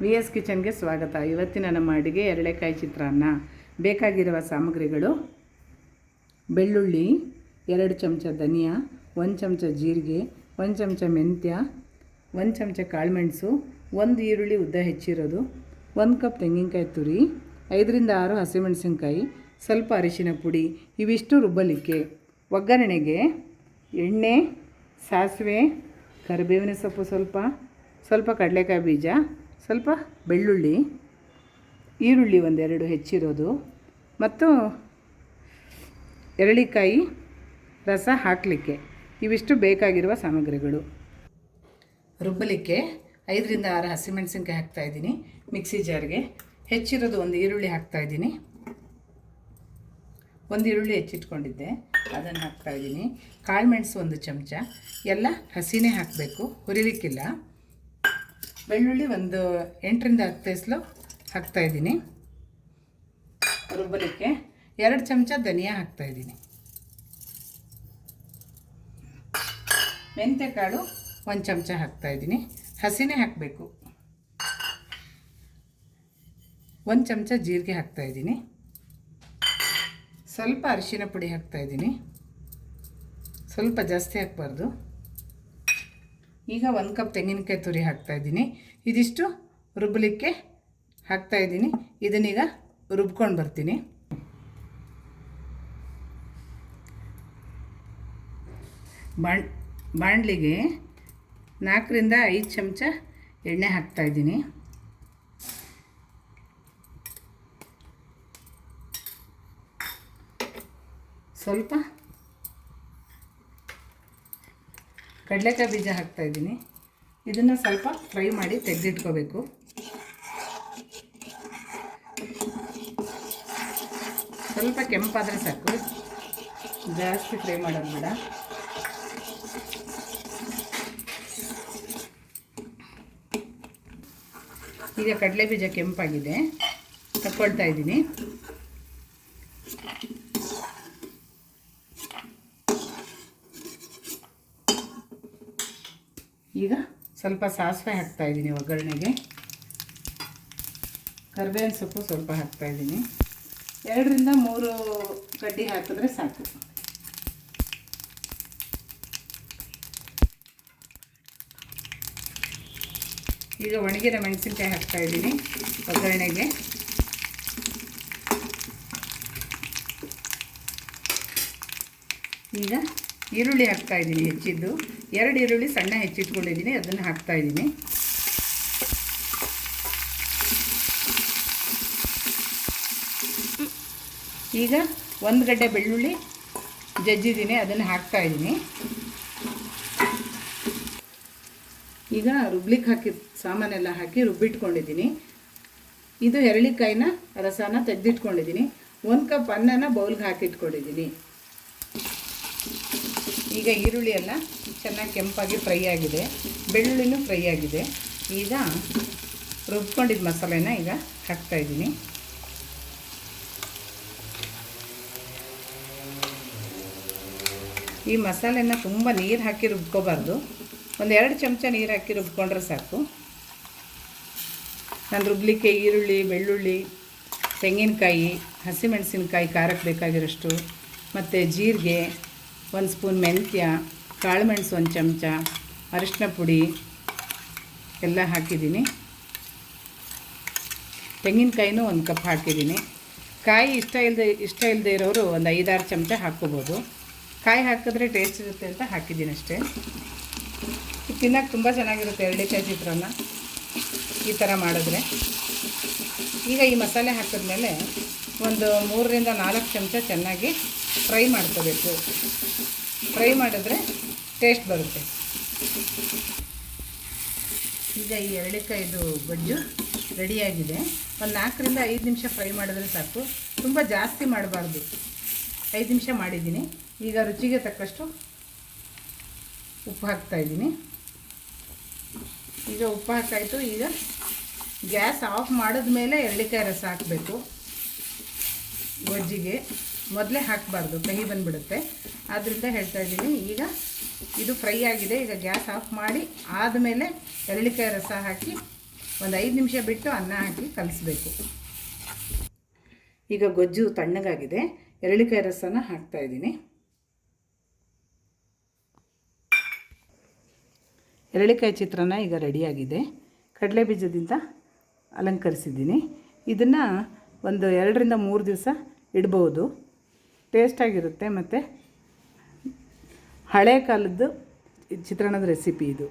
V S ಕಿಚನ್ಗೆ ಸ್ವಾಗತ. ಇವತ್ತಿನ ನಮ್ಮ ಅಡುಗೆ ಎರಳೆಕಾಯಿ ಚಿತ್ರಾನ್ನ. ಬೇಕಾಗಿರುವ ಸಾಮಗ್ರಿಗಳು: ಬೆಳ್ಳುಳ್ಳಿ, 2 ಚಮಚ ಧನಿಯಾ, 1 ಚಮಚ ಜೀರಿಗೆ, 1 ಚಮಚ ಮೆಂತ್ಯ, 1 ಚಮಚ ಕಾಳುಮೆಣಸು, 1 ಈರುಳ್ಳಿ ಉದ್ದ ಹೆಚ್ಚಿರೋದು, 1 ಕಪ್ ತೆಂಗಿನಕಾಯಿ ತುರಿ, 5 ರಿಂದ 6 ಹಸಿಮೆಣಸಿನಕಾಯಿ, ಸ್ವಲ್ಪ ಅರಿಶಿನ ಪುಡಿ. ಇವಿಷ್ಟು ರುಬ್ಬಲಿಕ್ಕೆ. ಒಗ್ಗರಣೆಗೆ ಎಣ್ಣೆ, ಸಾಸಿವೆ, ಕರಿಬೇವಿನ ಸೊಪ್ಪು, ಸ್ವಲ್ಪ ಕಡಲೆಕಾಯಿ ಬೀಜ, ಸ್ವಲ್ಪ ಬೆಳ್ಳುಳ್ಳಿ, ಈರುಳ್ಳಿ 1-2 ಹೆಚ್ಚಿರೋದು ಮತ್ತು ಎರಳಿಕಾಯಿ ರಸ ಹಾಕಲಿಕ್ಕೆ. ಇವಿಷ್ಟು ಬೇಕಾಗಿರುವ ಸಾಮಗ್ರಿಗಳು. ರುಬ್ಬಲಿಕ್ಕೆ 5 ರಿಂದ 6 ಹಸಿಮೆಣಸಿನಕಾಯಿ ಹಾಕ್ತಾಯಿದ್ದೀನಿ ಮಿಕ್ಸಿ ಜಾರ್ಗೆ. ಹೆಚ್ಚಿರೋದು 1 ಈರುಳ್ಳಿ ಹಾಕ್ತಾಯಿದ್ದೀನಿ. 1 ಈರುಳ್ಳಿ ಹೆಚ್ಚಿಟ್ಕೊಂಡಿದ್ದೆ, ಅದನ್ನು ಹಾಕ್ತಾಯಿದ್ದೀನಿ. ಕಾಳುಮೆಣಸು 1 ಚಮಚ, ಎಲ್ಲ ಹಸಿನೇ ಹಾಕಬೇಕು, ಹುರಿಲಿಕ್ಕಿಲ್ಲ. ಬೆಳ್ಳುಳ್ಳಿ 8 ರಿಂದ 10 ಎಸಳು ಹಾಕ್ತಾಯಿದ್ದೀನಿ. ರುಬ್ಬಲಿಕ್ಕೆ 2 ಚಮಚ ಧನಿಯಾ ಹಾಕ್ತಾಯಿದ್ದೀನಿ. ಮೆಂತ್ಯಕಾಳು 1 ಚಮಚ ಹಾಕ್ತಾಯಿದ್ದೀನಿ, ಹಸಿನೇ ಹಾಕಬೇಕು. 1 ಚಮಚ ಜೀರಿಗೆ ಹಾಕ್ತಾಯಿದ್ದೀನಿ. ಸ್ವಲ್ಪ ಅರಿಶಿನ ಪುಡಿ ಹಾಕ್ತಾಯಿದ್ದೀನಿ, ಸ್ವಲ್ಪ ಜಾಸ್ತಿ ಹಾಕಬಾರ್ದು. ಈಗ 1 ಕಪ್ ತೆಂಗಿನಕಾಯಿ ತುರಿ ಹಾಕ್ತಾಯಿದ್ದೀನಿ. ಇದಿಷ್ಟು ರುಬ್ಬಲಿಕ್ಕೆ ಹಾಕ್ತಾಯಿದ್ದೀನಿ. ಇದನ್ನೀಗ ರುಬ್ಕೊಂಡು ಬರ್ತೀನಿ. ಬಾಣಲಿಗೆ 4 ರಿಂದ 5 ಚಮಚ ಎಣ್ಣೆ ಹಾಕ್ತಾಯಿದ್ದೀನಿ. ಸ್ವಲ್ಪ ಕಡಲೆಕಾಯಿ ಬೀಜ ಹಾಕ್ತಾಯಿದ್ದೀನಿ. ಇದನ್ನು ಸ್ವಲ್ಪ ಫ್ರೈ ಮಾಡಿ ತೆಗೆದಿಟ್ಕೋಬೇಕು. ಸ್ವಲ್ಪ ಕೆಂಪಾದರೆ ಸಾಕು, ಜಾಸ್ತಿ ಫ್ರೈ ಮಾಡೋದು ಬೇಡ. ಈಗ ಕಡಲೆ ಬೀಜ ಕೆಂಪಾಗಿದೆ, ತಕ್ಕೊಳ್ತಾ ಇದ್ದೀನಿ. ಈಗ ಸ್ವಲ್ಪ ಸಾಸಿವೆ ಹಾಕ್ತಾಯಿದ್ದೀನಿ ಒಗ್ಗರಣೆಗೆ. ಕರಿಬೇವಿನ ಸೊಪ್ಪು ಸ್ವಲ್ಪ ಹಾಕ್ತಾಯಿದ್ದೀನಿ. 2 ರಿಂದ 3 ಕಡ್ಡಿ ಹಾಕಿದ್ರೆ ಸಾಕು. ಈಗ ಒಣಗಿದ ಮೆಣಸಿನ್ಕಾಯಿ ಹಾಕ್ತಾಯಿದ್ದೀನಿ ಒಗ್ಗರಣೆಗೆ. ಈಗ ಈರುಳ್ಳಿ ಹಾಕ್ತಾಯಿದ್ದೀನಿ ಹೆಚ್ಚಿದ್ದು. 2 ಈರುಳ್ಳಿ ಸಣ್ಣ ಹೆಚ್ಚಿಟ್ಕೊಂಡಿದ್ದೀನಿ, ಅದನ್ನು ಹಾಕ್ತಾಯಿದ್ದೀನಿ. ಈಗ 1 ಗಡ್ಡೆ ಬೆಳ್ಳುಳ್ಳಿ ಜಜ್ಜಿದ್ದೀನಿ, ಅದನ್ನು ಹಾಕ್ತಾಯಿದ್ದೀನಿ. ಈಗ ರುಬ್ಲಿಕ್ಕೆ ಹಾಕಿ ಸಾಮಾನೆಲ್ಲ ಹಾಕಿ ರುಬ್ಬಿಟ್ಕೊಂಡಿದ್ದೀನಿ. ಇದು ಎರಳಿಕಾಯಿನ ರಸನ ತೆಗೆದಿಟ್ಕೊಂಡಿದ್ದೀನಿ. 1 ಕಪ್ ಅನ್ನನ ಬೌಲ್ಗೆ ಹಾಕಿಟ್ಕೊಂಡಿದ್ದೀನಿ. ಈಗ ಈರುಳ್ಳಿ ಎಲ್ಲ ಚೆನ್ನಾಗಿ ಕೆಂಪಾಗಿ ಫ್ರೈ ಆಗಿದೆ, ಬೆಳ್ಳುಳ್ಳಿನೂ ಫ್ರೈ ಆಗಿದೆ. ಈಗ ರುಬ್ಕೊಂಡಿದ್ದ ಮಸಾಲೆನ ಈಗ ಹಾಕ್ತಾಯಿದ್ದೀನಿ. ಈ ಮಸಾಲೆನ ತುಂಬ ನೀರು ಹಾಕಿ ರುಬ್ಕೋಬಾರ್ದು, 1-2 ಚಮಚ ನೀರು ಹಾಕಿ ರುಬ್ಕೊಂಡ್ರೆ ಸಾಕು. ನಾನು ರುಬ್ಲಿಕ್ಕೆ ಈರುಳ್ಳಿ, ಬೆಳ್ಳುಳ್ಳಿ, ತೆಂಗಿನಕಾಯಿ, ಹಸಿಮೆಣಸಿನಕಾಯಿ ಖಾರಕ್ಕೆ ಬೇಕಾಗಿರೋಷ್ಟು, ಮತ್ತು ಜೀರಿಗೆ, 1 ಸ್ಪೂನ್ ಮೆಂತ್ಯ, ಕಾಳುಮೆಣಸು 1 ಚಮಚ, ಅರಿಶಿನ ಪುಡಿ ಎಲ್ಲ ಹಾಕಿದ್ದೀನಿ. ತೆಂಗಿನಕಾಯಿನೂ 1 ಕಪ್ ಹಾಕಿದ್ದೀನಿ. ಕಾಯಿ ಇಷ್ಟ ಇಲ್ಲದೆ ಇರೋರು 1 5-6 ಚಮಚ ಹಾಕ್ಕೋಬೋದು. ಕಾಯಿ ಹಾಕಿದ್ರೆ ಟೇಸ್ಟ್ ಇರುತ್ತೆ ಅಂತ ಹಾಕಿದ್ದೀನಿ ಅಷ್ಟೇ. ತಿನ್ನೋಕೆ ತುಂಬ ಚೆನ್ನಾಗಿರುತ್ತೆ ಎರಳೆಕಾಯಿ ಚಿತ್ರಾನ್ನ ಈ ಥರ ಮಾಡಿದ್ರೆ. ಈಗ ಈ ಮಸಾಲೆ ಹಾಕಿದ್ಮೇಲೆ 3 ರಿಂದ 4 ಚಮಚ ಚೆನ್ನಾಗಿ ಫ್ರೈ ಮಾಡ್ಕೋಬೇಕು. ಫ್ರೈ ಮಾಡಿದ್ರೆ ಟೇಸ್ಟ್ ಬರುತ್ತೆ. ಈಗ ಈ ಎರಳೆಕಾಯಿದು ಗೊಜ್ಜು ರೆಡಿಯಾಗಿದೆ. 4 ರಿಂದ 5 ನಿಮಿಷ ಫ್ರೈ ಮಾಡಿದ್ರೆ ಸಾಕು, ತುಂಬ ಜಾಸ್ತಿ ಮಾಡಬಾರ್ದು. 5 ನಿಮಿಷ ಮಾಡಿದ್ದೀನಿ. ಈಗ ರುಚಿಗೆ ತಕ್ಕಷ್ಟು ಉಪ್ಪು ಹಾಕ್ತಾಯಿದ್ದೀನಿ. ಈಗ ಉಪ್ಪು ಹಾಕಾಯಿತು. ಈಗ ಗ್ಯಾಸ್ ಆಫ್ ಮಾಡಿದ್ಮೇಲೆ ಎರಳೆಕಾಯಿ ರಸ ಹಾಕಬೇಕು. ಗೊಜ್ಜಿಗೆ ಮೊದಲೇ ಹಾಕಬಾರ್ದು, ಕಹಿ ಬಂದುಬಿಡುತ್ತೆ. ಆದ್ದರಿಂದ ಹೇಳ್ತಾ ಇದ್ದೀನಿ. ಈಗ ಇದು ಫ್ರೈ ಆಗಿದೆ. ಈಗ ಗ್ಯಾಸ್ ಆಫ್ ಮಾಡಿ ಆದಮೇಲೆ ಎರಳಿಕಾಯಿ ರಸ ಹಾಕಿ ಒಂದು 5 ನಿಮಿಷ ಬಿಟ್ಟು ಅನ್ನ ಹಾಕಿ ಕಲಿಸ್ಬೇಕು. ಈಗ ಗೊಜ್ಜು ತಣ್ಣಗಾಗಿದೆ. ಎರಳಿಕಾಯಿ ರಸನ ಹಾಕ್ತಾಯಿದ್ದೀನಿ. ಎರಳಿಕಾಯಿ ಚಿತ್ರಾನ್ನ ಈಗ ರೆಡಿಯಾಗಿದೆ. ಕಡಲೆ ಬೀಜದಿಂದ ಅಲಂಕರಿಸಿದ್ದೀನಿ. ಇದನ್ನು ಒಂದು 2ರಿಂದ 3 ದಿವಸ ಇಡ್ಬೋದು. ಟೇಸ್ಟಾಗಿರುತ್ತೆ. ಮತ್ತು ಹಳೆ ಕಾಲದ್ದು ಚಿತ್ರಾನ್ನದ ರೆಸಿಪಿ ಇದು.